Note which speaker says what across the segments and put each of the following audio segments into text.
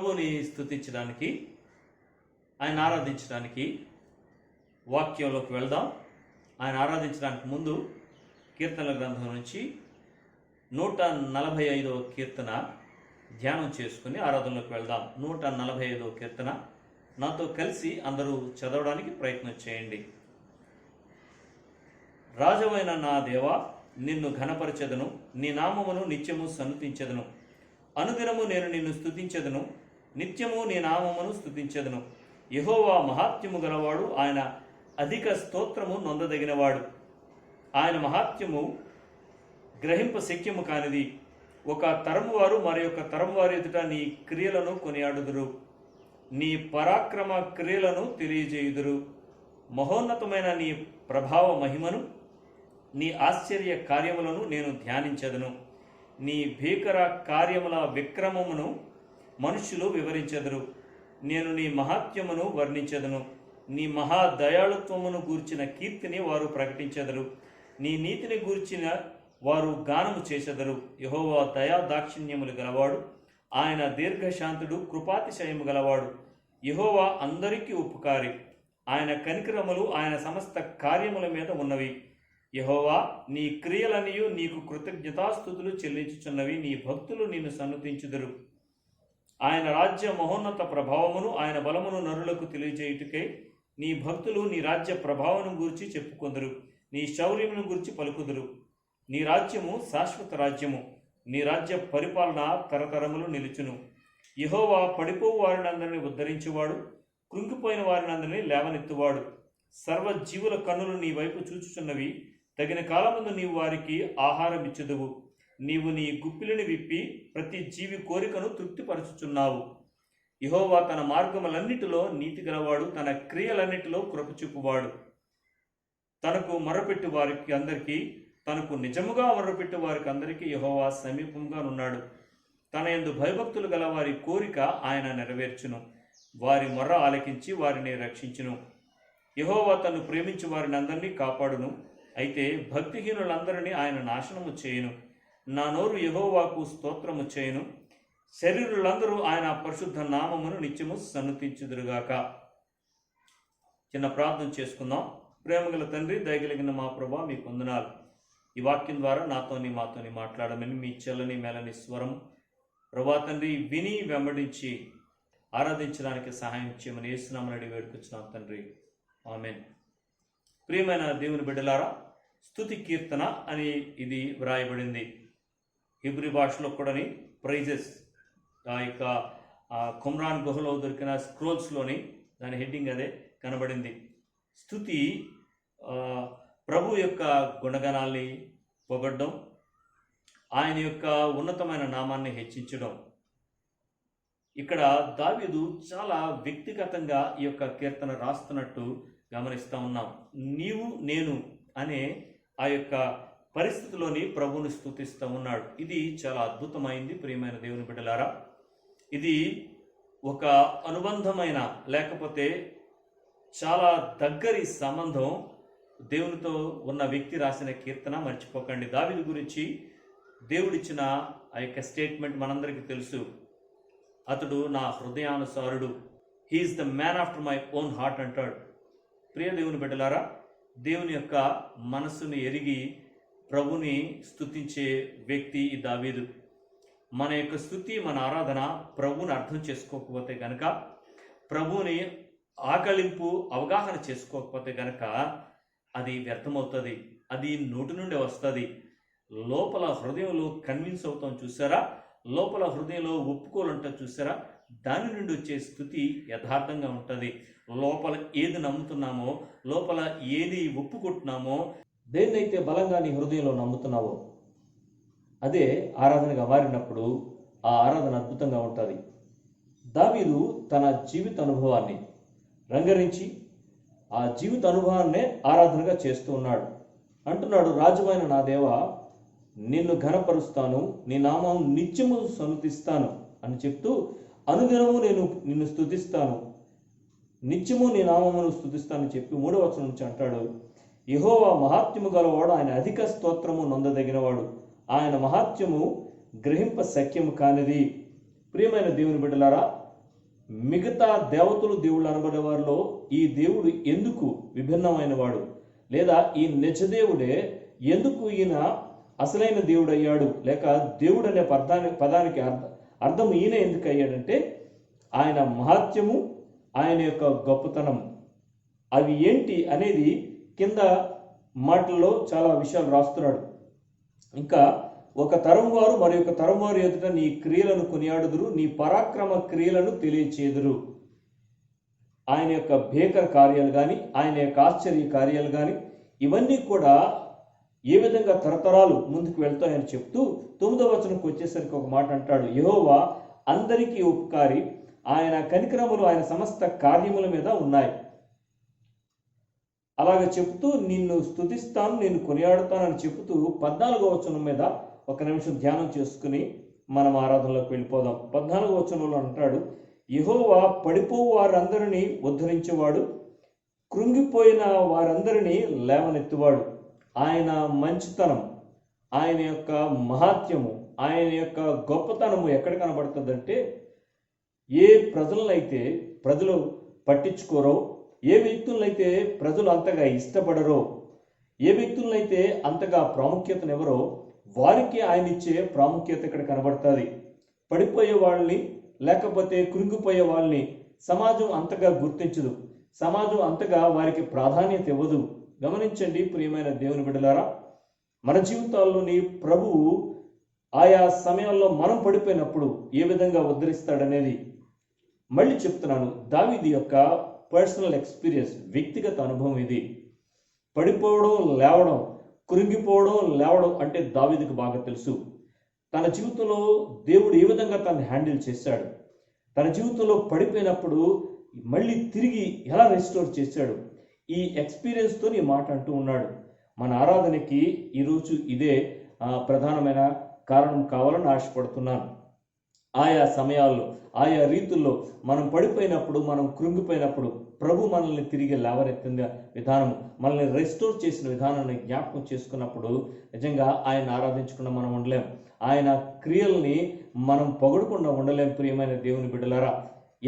Speaker 1: ప్రభుని స్తుతించడానికి, ఆయన ఆరాధించడానికి వాక్యంలోకి వెళ్దాం. ఆయన ఆరాధించడానికి ముందు కీర్తనల గ్రంథం నుంచి 145వ కీర్తన ధ్యానం చేసుకుని ఆరాధనలోకి వెళ్దాం. 145వ కీర్తన నాతో కలిసి అందరూ చదవడానికి ప్రయత్నం చేయండి. రాజవైన నా దేవా, నిన్ను ఘనపరచెదను, నీ నామమును నిత్యము సన్నుతించెదను. అనుదినము నేను నిన్ను స్తుతించెదను, నిత్యము నీ నామమును స్తుతించెదను. యెహోవా మహాత్మ్యము గలవాడు, ఆయన అధిక స్తోత్రము నొందదగినవాడు. ఆయన మహాత్మ్యము గ్రహింప శక్యము కానిది. ఒక తరము వారు మరొక తరము వారి ఎదుట నీ క్రియలను కొనియాడుదురు, నీ పరాక్రమ క్రియలను తెలియజేయుదురు. మహోన్నతమైన నీ ప్రభావ మహిమను, నీ ఆశ్చర్య కార్యములను నేను ధ్యానించెదను. నీ భీకర కార్యముల విక్రమమును మనుష్యులు వివరించెదరు. నేను నీ మహాత్మ్యమును వర్ణించెదను. నీ మహాదయాళుత్వమును గూర్చిన కీర్తిని వారు ప్రకటించెదరు. నీ నీతిని గూర్చిన వారు గానము చేసెదరు. యెహోవా దయా దాక్షిణ్యములు గలవాడు, ఆయన దీర్ఘశాంతుడు, కృపాతిశయము గలవాడు. యెహోవా అందరికీ ఉపకారి, ఆయన కనికరములు ఆయన సమస్త కార్యముల మీద ఉన్నవి. యెహోవా, నీ క్రియలనియు నీకు కృతజ్ఞతాస్తుతులు చెల్లించుచున్నవి. నీ భక్తులు నిన్ను సన్నుతించుదురు. ఆయన రాజ్య మహోన్నత ప్రభావమును ఆయన బలమును నరులకు తెలియజేయుటకై నీ భక్తులు నీ రాజ్య ప్రభావమును గూర్చి చెప్పుకొందురు, నీ శౌర్యమును గూర్చి పలుకుదురు. నీ రాజ్యము శాశ్వత రాజ్యము, నీ రాజ్య పరిపాలన తరతరములు నిలుచును. యెహోవా పడిపోవు వారినందరినీ ఉద్ధరించువాడు, కృంగిపోయిన వారినందరినీ లేవనెత్తువాడు. సర్వజీవుల కన్నులు నీ వైపు చూచుచున్నవి. తగిన కాలమందు నీవు వారికి ఆహారం ఇచ్చెదవు. నీవు నీ గుప్పిలిని విప్పి ప్రతి జీవి కోరికను తృప్తిపరచుచున్నావు. యెహోవా తన మార్గములన్నిటిలో నీతి గలవాడు, తన క్రియలన్నిటిలో కృప చూపువాడు. తనకు మొర్రపెట్టు వారికి అందరికీ, తనకు నిజముగా మొర్రపెట్టు వారికి అందరికీ యెహోవా సమీపంగా ఉన్నాడు. తన యందు భయభక్తులు గల వారి కోరిక ఆయన నెరవేర్చును. వారి మొర్ర ఆలకించి వారిని రక్షించును. యెహోవా తను ప్రేమించు వారిని అందరినీ కాపాడును. అయితే భక్తిహీనులందరినీ ఆయన నాశనము చేయును. నా నోరు యెహోవాకు స్తోత్రము చేయును. శరీరులందరూ ఆయన పరిశుద్ధ నామమును నిత్యము సన్నుతించుదురుగాక. చిన్న ప్రార్థన చేసుకుందాం. ప్రేమగల తండ్రి, దయగలిగిన మా ప్రభా, మీకు వందనాలు. ఈ వాక్యం ద్వారా నాతోని మాతోని మాట్లాడమని మీ చల్లని మేలని స్వరం ప్రభా తండ్రి విని వెంబడించి ఆరాధించడానికి సహాయం చేయమని యేసునామమున అడిగి వేడుకొచ్చున్నాం తండ్రి, ఆమేన్. ప్రియమైన దేవుని బిడ్డలారా, స్తుతి కీర్తన అని ఇది వ్రాయబడింది. హిబ్రీ భాషలో కూడాని ప్రైజెస్, ఆ యొక్క కుమ్రాన్ గుహలో దొరికిన స్క్రోల్స్లోని దాని హెడ్డింగ్ అదే కనబడింది. స్తుతి ప్రభు యొక్క గుణగణాల్ని పొగడ్డం, ఆయన యొక్క ఉన్నతమైన నామాన్ని హెచ్చించడం. ఇక్కడ దావీదు చాలా వ్యక్తిగతంగా ఈ యొక్క కీర్తన రాస్తున్నట్టు గమనిస్తూ ఉన్నాం. నీవు నేను అనే ఆ యొక్క పరిస్థితిలోని ప్రభువుని స్తుతిస్తూ ఉన్నాడు. ఇది చాలా అద్భుతమైంది ప్రియమైన దేవుని బిడ్డలారా. ఇది ఒక అనుబంధమైన, లేకపోతే చాలా దగ్గరి సంబంధం దేవునితో ఉన్న వ్యక్తి రాసిన కీర్తన. మర్చిపోకండి, దావీదు గురించి దేవుడిచ్చిన ఆ యొక్క స్టేట్మెంట్ మనందరికీ తెలుసు. అతడు నా హృదయానుసారుడు, he's the man after my own heart అంటాడు. ప్రియ దేవుని బిడ్డలారా, దేవుని యొక్క మనస్సును ఎరిగి ప్రభుని స్తుతించే వ్యక్తి ఈ దావీదు. మన యొక్క స్తుతి, మన ఆరాధన ప్రభువుని అర్థం చేసుకోకపోతే గనక, ప్రభువుని ఆకలింపు అవగాహన చేసుకోకపోతే గనక అది వ్యర్థమవుతుంది. అది నోటి నుండి వస్తుంది. లోపల హృదయంలో కన్విన్స్ అవుతాం చూసారా, లోపల హృదయంలో ఒప్పుకోలంట చూసారా, దాని నుండి వచ్చే స్థుతి యథార్థంగా ఉంటుంది. లోపల ఏది నమ్ముతున్నామో, లోపల ఏది ఒప్పుకుంటున్నామో, దేన్నైతే బలంగా నీ హృదయంలో నమ్ముతున్నావో అదే ఆరాధనగా మారినప్పుడు ఆ ఆరాధన అద్భుతంగా ఉంటుంది. దావీదు తన జీవిత అనుభవాన్ని రంగరించి ఆ జీవిత అనుభవాన్నే ఆరాధనగా చేస్తూ ఉన్నాడు. అంటున్నాడు, రాజువైన నా దేవా, నిన్ను ఘనపరుస్తాను, నీ నామం నిత్యము సన్నుతిస్తాను అని చెప్తూ, అనుదినము నేను నిన్ను స్తుతిస్తాను, నిత్యము నీ నామమును స్తుతిస్తానని చెప్పి 3వ వచనం నుంచి అంటాడు, యెహోవా మహాత్మ్యము గలవాడు, ఆయన అధిక స్తోత్రము నొందదగినవాడు, ఆయన మహాత్మ్యము గ్రహింప శక్యము కానిది. ప్రియమైన దేవుని బిడ్డలారా, మిగతా దేవతలు దేవుళ్ళు అనబడే వారిలో ఈ దేవుడు ఎందుకు విభిన్నమైన వాడు, లేదా ఈ నిజదేవుడే ఎందుకు ఈయన అసలైన దేవుడు అయ్యాడు, లేక దేవుడు అనే పదానికి అర్థం ఈయన ఎందుకు అయ్యాడంటే ఆయన మహాత్యము, ఆయన యొక్క గొప్పతనం అవి ఏంటి అనేది కింద మాటల్లో చాలా విషయాలు రాస్తున్నాడు. ఇంకా ఒక తరం వారు మరి ఒక తరం వారు ఎదుట నీ క్రియలను కొనియాడుదురు, నీ పరాక్రమ క్రియలను తెలియచేదురు. ఆయన యొక్క భీకర కార్యాలు కానీ, ఆయన యొక్క ఆశ్చర్య కార్యాలు కానీ, ఇవన్నీ కూడా ఏ విధంగా తరతరాలు ముందుకు వెళ్తాయని చెప్తూ 9వ వచనంకి వచ్చేసరికి ఒక మాట అంటాడు, యెహోవా అందరికీ ఉపకారి, ఆయన కనికరములు ఆయన సమస్త కార్యముల మీద ఉన్నాయి. అలాగ చెప్తూ నిన్ను స్తుతిస్తాను, నేను కొనియాడుతానని చెబుతూ 14వ వచనం మీద ఒక నిమిషం ధ్యానం చేసుకుని మనం ఆరాధనలోకి వెళ్ళిపోదాం. 14వ వచనంలో అంటాడు, యెహోవా పడిపోవు వారందరినీ ఉద్ధరించేవాడు, కృంగిపోయిన వారందరినీ లేవనెత్తువాడు. ఆయన మంచితనం, ఆయన యొక్క మహాత్యము, ఆయన యొక్క గొప్పతనము ఎక్కడ కనబడుతుందంటే ఏ ప్రజలనైతే ప్రజలు పట్టించుకోరో, ఏ వ్యక్తులనైతే ప్రజలు అంతగా ఇష్టపడరో, ఏ వ్యక్తులనైతే అంతగా ప్రాముఖ్యతనివ్వరో వారికి ఆయన ఇచ్చే ప్రాముఖ్యత ఇక్కడ కనబడుతుంది. పడిపోయే వాళ్ళని లేకపోతే కృంగిపోయే వాళ్ళని సమాజం అంతగా గుర్తించదు, సమాజం అంతగా వారికి ప్రాధాన్యత ఇవ్వదు. గమనించండి ప్రియమైన దేవుని బిడ్డలారా, మన జీవితాల్లోని ప్రభువు ఆయా సమయాల్లో మనం పడిపోయినప్పుడు ఏ విధంగా ఉద్ధరిస్తాడనేది మళ్ళీ చెప్తున్నాను. దావీదు యొక్క పర్సనల్ ఎక్స్పీరియన్స్, వ్యక్తిగత అనుభవం ఇది. పడిపోవడం లేవడం, కృంగిపోవడం లేవడం అంటే దావీదుకు బాగా తెలుసు. తన జీవితంలో దేవుడు ఏ విధంగా తనని హ్యాండిల్ చేశాడు, తన జీవితంలో పడిపోయినప్పుడు మళ్ళీ తిరిగి ఎలా రెస్టోర్ చేశాడు, ఈ ఎక్స్పీరియన్స్తో ఈ మాట అంటూ ఉన్నాడు. మన ఆరాధనకి ఈరోజు ఇదే ప్రధానమైన కారణం కావాలని ఆశపడుతున్నాను. ఆయా సమయాల్లో ఆయా రీతుల్లో మనం పడిపోయినప్పుడు, మనం కృంగిపోయినప్పుడు ప్రభు మనల్ని తిరిగి లేవనెత్తిన విధానం, మనల్ని రెస్టోర్ చేసిన విధానాన్ని జ్ఞాపకం చేసుకున్నప్పుడు నిజంగా ఆయన ఆరాధించకుండా మనం ఉండలేం, ఆయన క్రియల్ని మనం పొగడకుండా ఉండలేం. ప్రియమైన దేవుని బిడ్డలారా,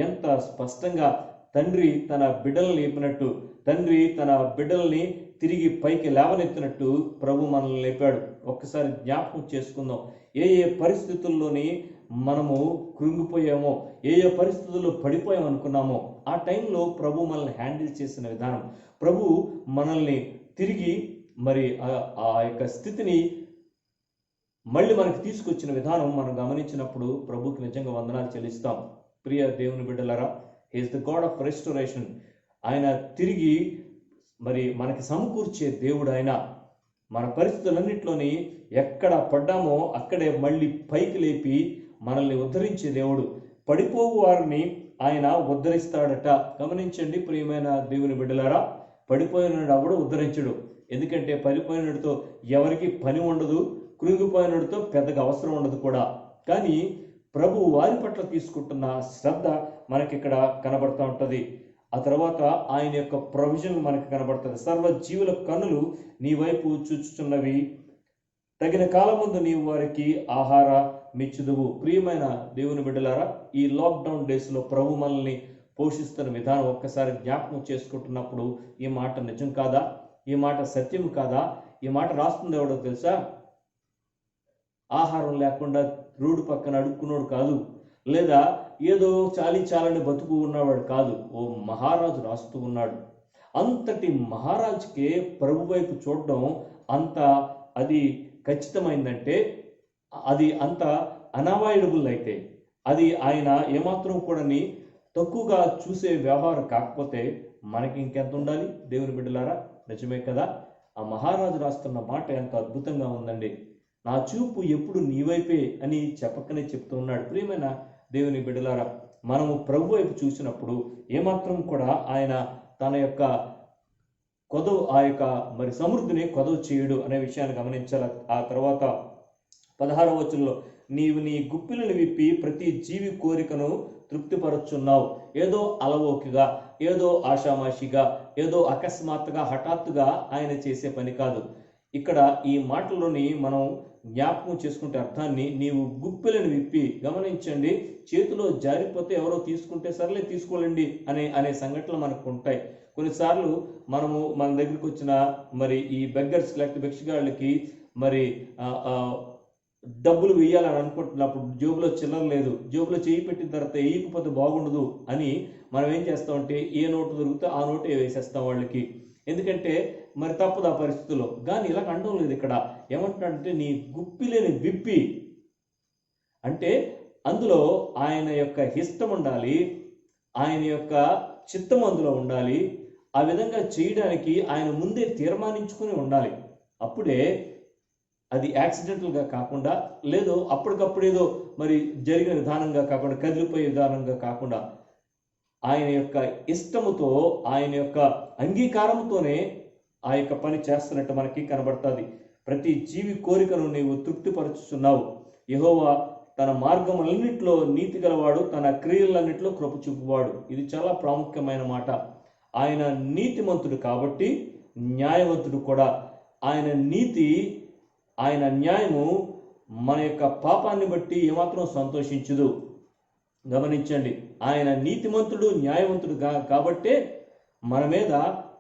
Speaker 1: ఎంత స్పష్టంగా తండ్రి తన బిడ్డలను లేపినట్టు, తండ్రి తన బిడ్డల్ని తిరిగి పైకి లేవనెత్తినట్టు ప్రభు మనల్ని లేపాడు. ఒక్కసారి జ్ఞాపకం చేసుకుందాం. ఏ ఏ పరిస్థితుల్లోని మనము కృంగిపోయామో, ఏ ఏ పరిస్థితుల్లో పడిపోయామనుకున్నామో ఆ టైంలో ప్రభు మనల్ని హ్యాండిల్ చేసిన విధానం, ప్రభు మనల్ని తిరిగి మరి ఆ యొక్క స్థితిని మళ్ళీ మనకి తీసుకొచ్చిన విధానం మనం గమనించినప్పుడు ప్రభుకి నిజంగా వందనాలు చెల్లిస్తాం. ప్రియ దేవుని బిడ్డలారా, he is the God of restoration. ఆయన తిరిగి మరి మనకి సమకూర్చే దేవుడు. ఆయన మన పరిస్థితులన్నింటిలోని ఎక్కడ పడ్డామో అక్కడే మళ్ళీ పైకి లేపి మనల్ని ఉద్ధరించే దేవుడు. పడిపోవు వారిని ఆయన ఉద్ధరిస్తాడట. గమనించండి ప్రియమైన దేవుని బిడ్డలారా, పడిపోయినాడు ఎవడు ఉద్ధరించడు. ఎందుకంటే పడిపోయినడితో ఎవరికి పని ఉండదు, కృంగిపోయినడితో పెద్దగా అవసరం ఉండదు కూడా. కానీ ప్రభు వారి పట్ల తీసుకుంటున్న శ్రద్ధ మనకి ఇక్కడ కనబడుతూ ఉంటుంది. ఆ తర్వాత ఆయన యొక్క ప్రొవిజన్ మనకి కనబడుతుంది. సర్వ జీవుల కన్నులు నీ వైపు చూచుచున్నవి, తగిన కాలం ముందు నీవు వారికి ఆహార మెచ్చుదువు. ప్రియమైన దేవుని బిడ్డలారా, ఈ లాక్డౌన్ డేస్లో ప్రభు మనల్ని పోషిస్తున్న విధానం ఒక్కసారి జ్ఞాపకం చేసుకుంటున్నప్పుడు ఈ మాట నిజం కాదా, ఈ మాట సత్యం కాదా? ఈ మాట రాస్తుంది ఎవడో తెలుసా? ఆహారం లేకుండా రోడ్డు పక్కన అడుక్కున్నాడు కాదు, లేదా ఏదో చాలని బతుకు ఉన్నవాడు కాదు. ఓ మహారాజు రాస్తూ ఉన్నాడు. అంతటి మహారాజుకే ప్రభు వైపు చూడడం అంత అది ఖచ్చితమైందంటే, అది అంత అనావాయిడబుల్ అయితే, అది ఆయన ఏమాత్రం కూడా తక్కువగా చూసే వ్యవహారం కాకపోతే మనకి ఇంకెంత ఉండాలి దేవుని బిడ్డలారా? నిజమే కదా? ఆ మహారాజు రాస్తున్న మాట ఎంత అద్భుతంగా ఉందండి. నా చూపు ఎప్పుడు నీ వైపే అని చెప్పకనే చెప్తూ ఉన్నాడు. ప్రియమైన దేవుని బిడ్డలారా, మనము ప్రభు వైపు చూసినప్పుడు ఏమాత్రం కూడా ఆయన తన యొక్క కొదవు, ఆ యొక్క మరి సమృద్ధిని కొదవు చేయడు అనే విషయాన్ని గమనించాలి. ఆ తర్వాత 16వ వచనంలో నీవు నీ గుప్పిలను విప్పి ప్రతి జీవి కోరికను తృప్తిపరచున్నావు. ఏదో అలవోకిగా, ఏదో ఆషామాషిగా, ఏదో అకస్మాత్తుగా హఠాత్తుగా ఆయన చేసే పని కాదు. ఇక్కడ ఈ మాటలోని మనం జ్ఞాపకం చేసుకుంటే అర్థాన్ని, నీవు గుప్పెలను విప్పి, గమనించండి, చేతిలో జారిపోతే ఎవరో తీసుకుంటే సర్లే తీసుకోలేండి అనే సంఘటనలు మనకు ఉంటాయి. కొన్నిసార్లు మనము మన దగ్గరికి వచ్చిన మరి ఈ బెగ్గర్స్ లేకపోతే భిక్షగాళ్ళకి మరి డబ్బులు వేయాలని అనుకుంటున్నప్పుడు జేబులో చిల్లర లేదు, జేబులో చేయి పెట్టిన తర్వాత వేయకపోతే బాగుండదు అని మనం ఏం చేస్తామంటే ఏ నోటు దొరికితే ఆ నోటే వేసేస్తాం వాళ్ళకి. ఎందుకంటే మరి తప్పదు ఆ పరిస్థితుల్లో. కానీ ఇలా అనడం లేదు. ఇక్కడ ఏమంటున్నాడంటే నీ గుప్పిలేని విప్పి, అంటే అందులో ఆయన యొక్క ఇష్టం ఉండాలి, ఆయన యొక్క చిత్తం అందులో ఉండాలి. ఆ విధంగా చేయడానికి ఆయన ముందే తీర్మానించుకుని ఉండాలి. అప్పుడే అది యాక్సిడెంటల్గా కాకుండా, లేదో అప్పటికప్పుడు ఏదో మరి జరిగిన విధానంగా కాకుండా, కదిలిపోయే విధానంగా కాకుండా, ఆయన యొక్క ఇష్టముతో, ఆయన యొక్క అంగీకారంతోనే ఆ యొక్క పని చేస్తున్నట్టు మనకి కనబడుతుంది. ప్రతి జీవి కోరికను నీవు తృప్తిపరుచుతున్నావు. యెహోవా తన మార్గములన్నింటిలో నీతి గలవాడు, తన క్రియలన్నింటిలో కృప చూపువాడు. ఇది చాలా ప్రాముఖ్యమైన మాట. ఆయన నీతిమంతుడు కాబట్టి న్యాయవంతుడు కూడా. ఆయన నీతి, ఆయన న్యాయము మన యొక్క పాపాన్ని బట్టి ఏమాత్రం సంతోషించదు. గమనించండి, ఆయన నీతిమంతుడు, న్యాయవంతుడు కాబట్టే మన మీద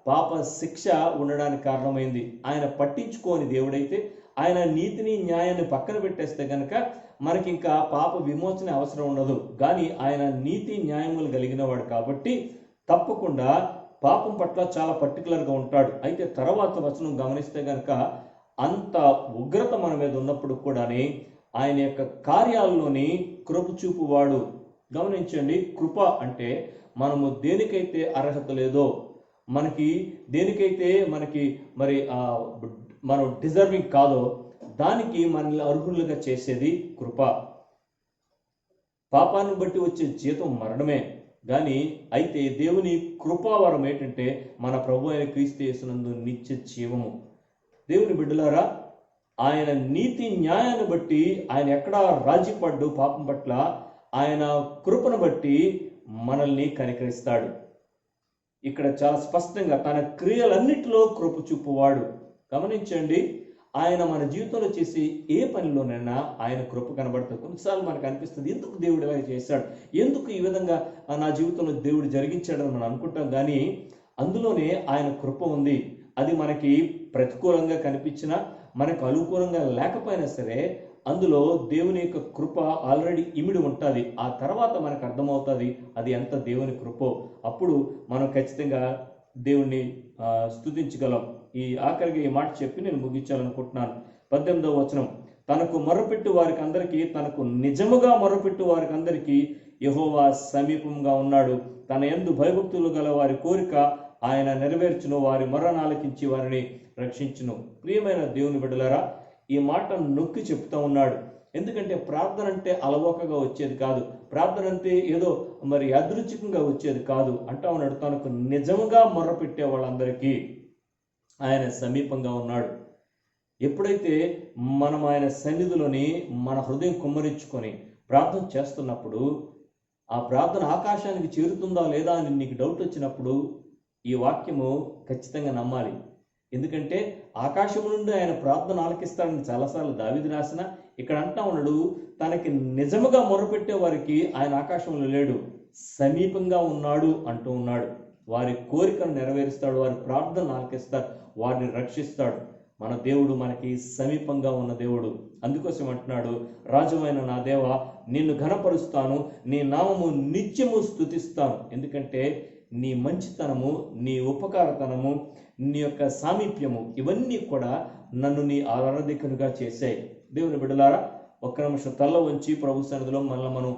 Speaker 1: పాప శిక్ష ఉండడానికి కారణమైంది. ఆయన పట్టించుకోని దేవుడైతే, ఆయన నీతిని న్యాయాన్ని పక్కన పెట్టేస్తే కనుక మనకి ఇంకా పాప విమోచన అవసరం ఉండదు. కానీ ఆయన నీతి న్యాయములు కలిగిన వాడు కాబట్టి తప్పకుండా పాపం పట్ల చాలా పర్టికులర్గా ఉంటాడు. అయితే తర్వాత వచనం గమనిస్తే కనుక అంత ఉగ్రత మన మీద ఉన్నప్పుడు కూడానే ఆయన యొక్క కార్యాల్లోని కృప చూపువాడు. గమనించండి, కృప అంటే మనము దేనికైతే అర్హత లేదో, మనకి దేనికైతే మరి మనం డిజర్వింగ్ కాదో దానికి మనల్ని అర్హులుగా చేసేది కృప. పాపాన్ని బట్టి వచ్చే జీతం మరణమే. కానీ అయితే దేవుని కృపావరం ఏంటంటే మన ప్రభు అయిన క్రీస్తు యేసునందు నిత్య జీవము. దేవుని బిడ్డలారా, ఆయన నీతి న్యాయాన్ని బట్టి ఆయన ఎక్కడా రాజీపడ్డు పాపం పట్ల, ఆయన కృపను బట్టి మనల్ని కనికరిస్తాడు. ఇక్కడ చాలా స్పష్టంగా తన క్రియలన్నిటిలో కృప చూపువాడు. గమనించండి, ఆయన మన జీవితంలో చేసి ఏ పనిలోనైనా ఆయన కృప కనబడుతుంది. కొన్నిసార్లు మనకు అనిపిస్తుంది, ఎందుకు దేవుడు ఇలా చేశాడు, ఎందుకు ఈ విధంగా నా జీవితంలో దేవుడు జరిగించాడని మనం అనుకుంటాం. కానీ అందులోనే ఆయన కృప ఉంది. అది మనకి ప్రతికూలంగా కనిపించినా, మనకు అనుకూలంగా లేకపోయినా సరే, అందులో దేవుని యొక్క కృప ఆల్రెడీ ఇమిడి ఉంటుంది. ఆ తర్వాత మనకు అర్థమవుతుంది అది ఎంత దేవుని కృపో. అప్పుడు మనం ఖచ్చితంగా దేవుణ్ణి స్తుతించగలం. ఈ ఆఖరికి ఈ మాట చెప్పి నేను ముగించాలనుకుంటున్నాను. 18వ వచనం, తనకు మొర్రపెట్టు వారికి అందరికీ, తనకు నిజముగా మొర్రపెట్టు వారికి అందరికీ యెహోవా సమీపంగా ఉన్నాడు. తన యందు భయభక్తులు గల వారి కోరిక ఆయన నెరవేర్చును, వారి మొర్రను ఆలకించి వారిని రక్షించును. ప్రియమైన దేవుని బిడ్డలారా, ఈ మాట నొక్కి చెప్తా ఉన్నాడు. ఎందుకంటే ప్రార్థన అంటే అలవోకగా వచ్చేది కాదు, ప్రార్థన అంటే ఏదో మరి యాదృచ్ఛికంగా వచ్చేది కాదు. అంటా ఉన్నాడు, తనకు నిజముగా మొర్రపెట్టే వాళ్ళందరికీ ఆయన సమీపంగా ఉన్నాడు. ఎప్పుడైతే మనం ఆయన సన్నిధిలోని మన హృదయం కుమ్మరించుకొని ప్రార్థన చేస్తున్నప్పుడు, ఆ ప్రార్థన ఆకాశానికి చేరుతుందా లేదా అని నీకు డౌట్ వచ్చినప్పుడు ఈ వాక్యము ఖచ్చితంగా నమ్మాలి. ఎందుకంటే ఆకాశము నుండి ఆయన ప్రార్థన ఆలకిస్తాడని చాలాసార్లు దావీదు రాసిన, ఇక్కడ అంటా ఉన్నాడు, తనకి నిజముగా మొర్రపెట్టే వారికి ఆయన ఆకాశంలో లేడు, సమీపంగా ఉన్నాడు అంటూ ఉన్నాడు. వారి కోరికను నెరవేరుస్తాడు, వారి ప్రార్థన ఆలకిస్తాడు, వారిని రక్షిస్తాడు. మన దేవుడు మనకి సమీపంగా ఉన్న దేవుడు. అందుకోసం అంటున్నాడు, రాజువైన నా దేవ, నిన్ను ఘనపరుస్తాను, నీ నామము నిత్యము స్తుతిస్తాను. ఎందుకంటే నీ మంచితనము, నీ ఉపకారతనము, నీ యొక్క సామీప్యము, ఇవన్నీ కూడా నన్ను నీ ఆరాధకునిగా చేశాయి. దేవుని బిడ్డలారా, ఒక్క నిమిషం తల్ల వంచి ప్రభు సన్నిధిలో మనల్ని మనం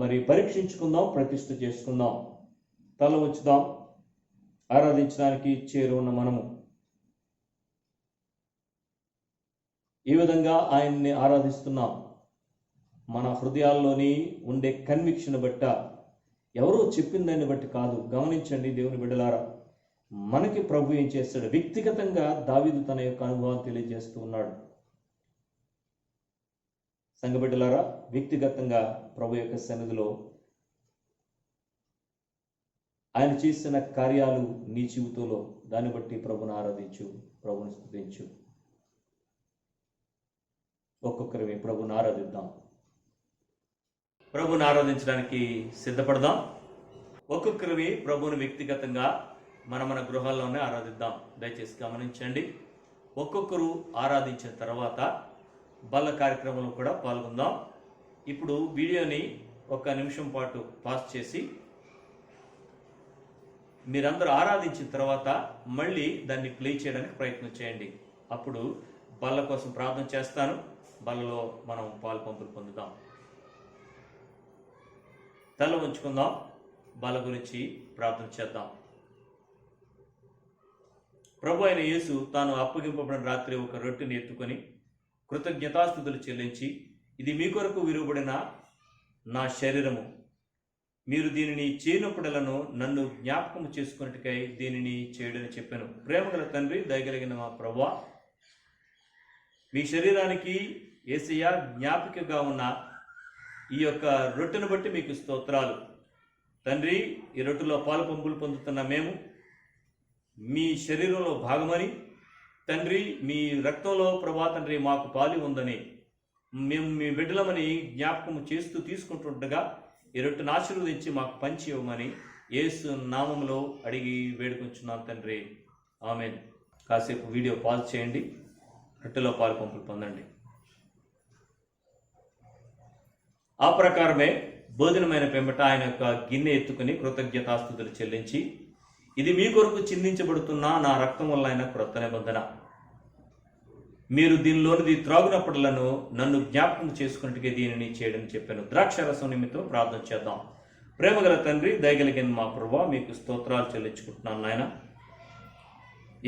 Speaker 1: మరి పరీక్షించుకుందాం, ప్రతిష్ఠ చేసుకుందాం. తల ఉంచుదాం. ఆరాధించడానికి చేరున్న మనము ఈ విధంగా ఆయన్ని ఆరాధిస్తున్నాం. మన హృదయాల్లోని ఉండే కన్విక్షన్ బట్ట, ఎవరో చెప్పిన దాన్ని బట్టి కాదు. గమనించండి దేవుని బిడ్డలారా, మనకి ప్రభు ఏం చేస్తాడు. వ్యక్తిగతంగా దావీదు తన యొక్క అనుభవాన్ని తెలియజేస్తూ ఉన్నాడు. సంఘ బిడ్డలారా, వ్యక్తిగతంగా ప్రభు యొక్క సన్నిధిలో ఆయన చేసిన కార్యాలు నీ జీవితంలో, దాన్ని బట్టి ప్రభుని ఆరాధించు, ప్రభుని స్తుతించు. ఒక్కొక్కరి ప్రభుని ఆరాధిద్దాం. ప్రభుని ఆరాధించడానికి సిద్ధపడదాం. ఒక్కొక్కరివి ప్రభుని వ్యక్తిగతంగా మన గృహాల్లోనే ఆరాధిద్దాం. దయచేసి గమనించండి. ఒక్కొక్కరు ఆరాధించిన తర్వాత బల్ల కార్యక్రమంలో కూడా పాల్గొందాం. ఇప్పుడు వీడియోని 1 నిమిషం పాటు పాస్ చేసి మీరందరూ ఆరాధించిన తర్వాత మళ్ళీ దాన్ని ప్లే చేయడానికి ప్రయత్నం చేయండి. అప్పుడు బల్ల కోసం ప్రార్థన చేస్తాను. బల్లలో మనం పాలు పంపులు పొందుదాం. తల ఉంచుకుందాం. బల్ల గురించి ప్రార్థన చేద్దాం. ప్రభు అయిన యేసు తాను అప్పగింపబడిన రాత్రి ఒక రొట్టెని ఎత్తుకొని కృతజ్ఞతాస్తుతులు చెల్లించి, ఇది మీ కొరకు విరువబడిన నా శరీరము, మీరు దీనిని చేయనప్పుడలను నన్ను జ్ఞాపకం చేసుకున్నట్టుకై దీనిని చేయడని చెప్పాను. ప్రేమగల తండ్రి, దయగలిగిన మా ప్రభువా, మీ శరీరానికి యేసయ్య జ్ఞాపికగా ఉన్న ఈ యొక్క రొట్టెను బట్టి మీకు స్తోత్రాలు తండ్రి. ఈ రొట్టెలో పాలు పంపులు పొందుతున్న మేము మీ శరీరంలో భాగమని తండ్రి, మీ రక్తంలో ప్రభా తండ్రి మాకు పాలు ఉందని మేము మీ బిడ్డలమని జ్ఞాపకం చేస్తూ తీసుకుంటుండగా ఈ రొట్టెను ఆశీర్వదించి మాకు పంచి ఇవ్వమని యేసు నామములో అడిగి వేడుకొంచున్నాం తండ్రి. ఆమేన్. కాసేపు వీడియో పాజ్ చేయండి. రొట్టెలో పాలు పంపులు పొందండి. ఆ ప్రకారమే భోజనమైన పిమ్మట ఆయన యొక్క గిన్నె ఎత్తుకుని కృతజ్ఞతాస్తుతులు చెల్లించి, ఇది మీ కొరకు చిందించబడుతున్న నా రక్తం వల్ల అయిన క్రొత్త నిబంధన, మీరు దీనిలోనిది త్రాగునప్పుడలను నన్ను జ్ఞాపకం చేసుకున్నట్టుగా దీనిని చేయడం చెప్పాను. ద్రాక్షారసం నిమిత్తం ప్రార్థన చేద్దాం. ప్రేమగల తండ్రి, దయగలిగిన మా ప్రభువా, మీకు స్తోత్రాలు చెల్లించుకుంటున్నాను నాయన.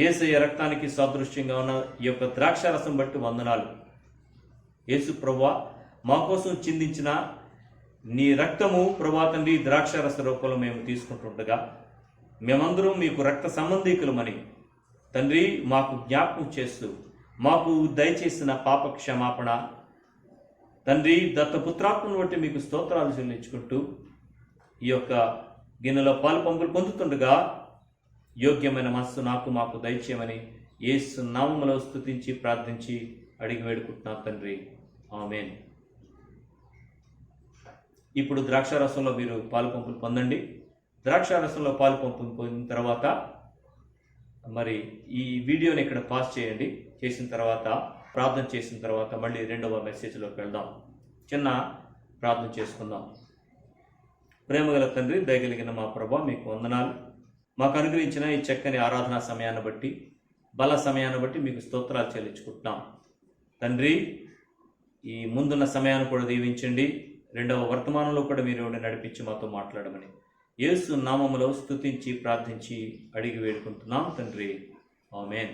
Speaker 1: యేసయ్య రక్తానికి సాదృశ్యంగా ఉన్న ఈ యొక్క ద్రాక్షారసం బట్టి వందనాలు. యేసు ప్రభువా, మా కోసం చిందించిన నీ రక్తము ప్రభా తండ్రి ద్రాక్షారస రూపంలో మేము తీసుకుంటుండగా మేమందరం మీకు రక్త సంబంధీకులమని తండ్రి మాకు జ్ఞాపకం చేస్తూ మాకు దయచేసిన పాప క్షమాపణ తండ్రి దత్తపుత్రాత్మను బట్టి మీకు స్తోత్రాలు చెల్లించుకుంటూ ఈ యొక్క గిన్నెలో పాలు పంపులు పొందుతుండగా యోగ్యమైన మనస్సు మాకు దయచేయమని యేసు నామములో స్తుతించి ప్రార్థించి అడిగి వేడుకుంటున్నాం తండ్రి. ఆమేన్. ఇప్పుడు ద్రాక్షారసంలో మీరు పాలు పంపులు పొందండి. ద్రాక్షారసంలో పాలు పంపులు పొందిన తర్వాత మరి ఈ వీడియోని ఇక్కడ పాస్ చేయండి. చేసిన తర్వాత ప్రార్థన చేసిన తర్వాత మళ్ళీ 2వ మెసేజ్లోకి వెళ్దాం. చిన్న ప్రార్థన చేసుకుందాం. ప్రేమగల తండ్రి, దయగలిగిన మా ప్రభువా, మీకు వందనాలు. మాకు అనుగ్రహించిన ఈ చక్కని ఆరాధనా సమయాన్ని బట్టి, బల సమయాన్ని బట్టి మీకు స్తోత్రాలు చెల్లించుకుంటున్నాం తండ్రి. ఈ ముందున్న సమయాన్ని కూడా దీవించండి. 2వ వర్తమానంలో కూడా మీరు నడిపించి మాతో మాట్లాడమని యేసు నామములో స్తుతించి ప్రార్థించి అడిగి వేడుకుంటున్నాం తండ్రి. ఆమేన్.